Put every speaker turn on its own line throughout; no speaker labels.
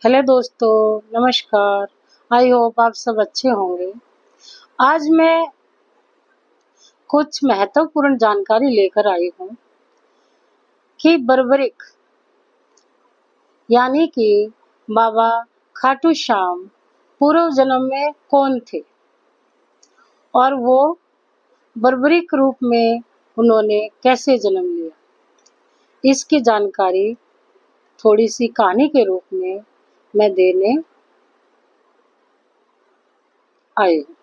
Hello दोस्तों, नमस्कार। I hope आप सब अच्छे होंगे। आज मैं कुछ महत्वपूर्ण जानकारी लेकर आई हूँ कि बर्बरिक यानी कि बाबा खाटू श्याम पूर्व जन्म में कौन थे और वो बर्बरिक रूप में उन्होंने कैसे जन्म लिया। इसकी जानकारी थोड़ी सी कहानी के रूप में मैं देने आई हूँ।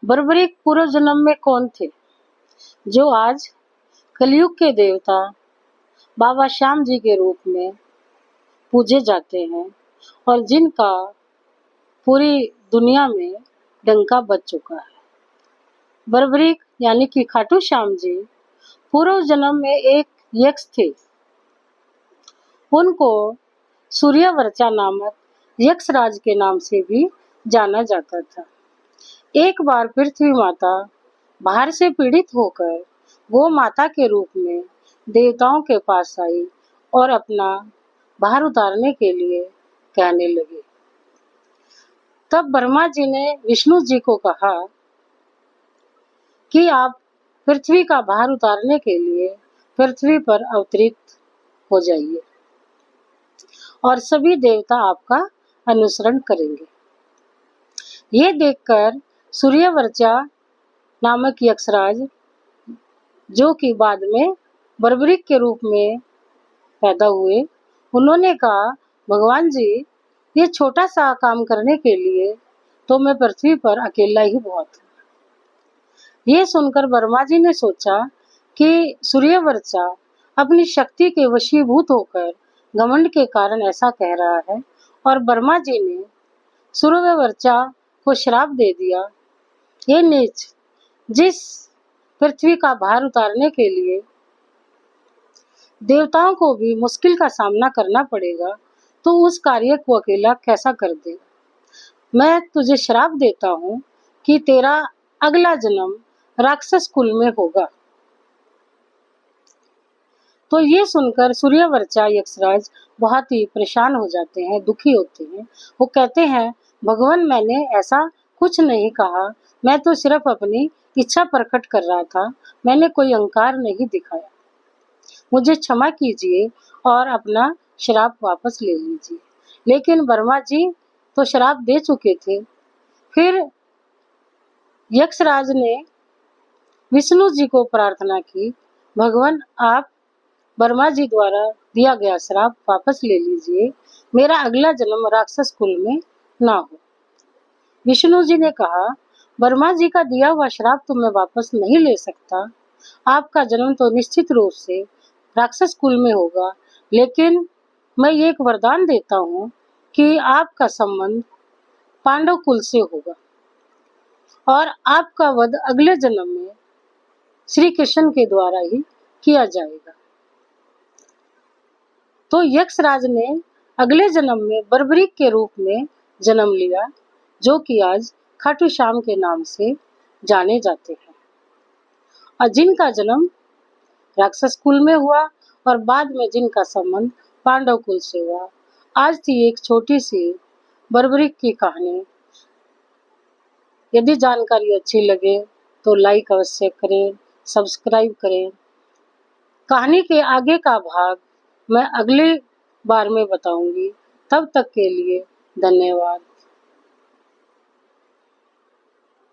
बर्बरिक पूर्व जन्म में कौन थे जो आज कलयुग के देवता बाबा श्याम जी के रूप में पूजे जाते हैं और जिनका पूरी दुनिया में डंका बज चुका है। बर्बरिक यानी कि खाटू श्याम जी पूर्व जन्म में एक यक्ष थे। उनको सूर्यवर्चा नामक यक्षराज के नाम से भी जाना जाता था। एक बार पृथ्वी माता बाहर से पीड़ित होकर वो माता के रूप में देवताओं के पास आई और अपना भार उतारने के लिए कहने लगे। तब ब्रह्मा जी ने विष्णु जी को कहा कि आप पृथ्वी का भार उतारने के लिए पृथ्वी पर अवतरित हो जाइए और सभी देवता आपका अनुसरण करेंगे। ये देखकर सूर्यवर्चा नामक यक्षराज, जो कि बाद में बर्बरिक के रूप में पैदा हुए, उन्होंने कहा, भगवान जी, ये छोटा सा काम करने के लिए तो मैं पृथ्वी पर अकेला ही बहुत हूँ। ये सुनकर ब्रह्मा जी ने सोचा कि सूर्यवर्चा अपनी शक्ति के वशीभूत होकर घमंड के कारण ऐसा कह रहा है और ब्रह्मा जी ने सूर्यवर्चा को श्राप दे दिया, ये नीच, जिस पृथ्वी का भार उतारने के लिए देवताओं को भी मुश्किल का सामना करना पड़ेगा, तो उस कार्य को अकेला कैसा कर देगा। मैं तुझे श्राप देता हूँ कि तेरा अगला जन्म राक्षस कुल में होगा। तो ये सुनकर सूर्यवर्चा यक्षराज बहुत ही परेशान हो जाते हैं, दुखी होते हैं। वो कहते हैं, भगवान, मैंने ऐसा कुछ नहीं कहा, मैं तो सिर्फ अपनी इच्छा प्रकट कर रहा था, मैंने कोई अहंकार नहीं दिखाया, मुझे क्षमा कीजिए और अपना श्राप वापस ले लीजिए। लेकिन ब्रह्मा जी तो श्राप दे चुके थे। फिर यक्षराज ने विष्णु जी को प्रार्थना की, भगवान, आप ब्रह्मा जी द्वारा दिया गया श्राप वापस ले लीजिए, मेरा अगला जन्म राक्षस कुल में ना हो। विष्णु जी ने कहा, ब्रह्मा जी का दिया हुआ श्राप तो मैं वापस नहीं ले सकता, आपका जन्म तो निश्चित रूप से राक्षस कुल में होगा, लेकिन मैं ये एक वरदान देता हूँ कि आपका संबंध पांडव कुल से होगा और आपका वध अगले जन्म में श्री कृष्ण के द्वारा ही किया जाएगा। तो यक्षराज ने अगले जन्म में बर्बरिक के रूप में जन्म लिया, जो कि आज खाटू श्याम के नाम से जाने जाते हैं और जिनका जन्म राक्षस कुल में हुआ और बाद में जिनका संबंध पांडव कुल से हुआ। आज थी एक छोटी सी बर्बरिक की कहानी। यदि जानकारी अच्छी लगे तो लाइक अवश्य करें, सब्सक्राइब करें। कहानी के आगे का भाग मैं अगली बार में बताऊंगी। तब तक के लिए धन्यवाद।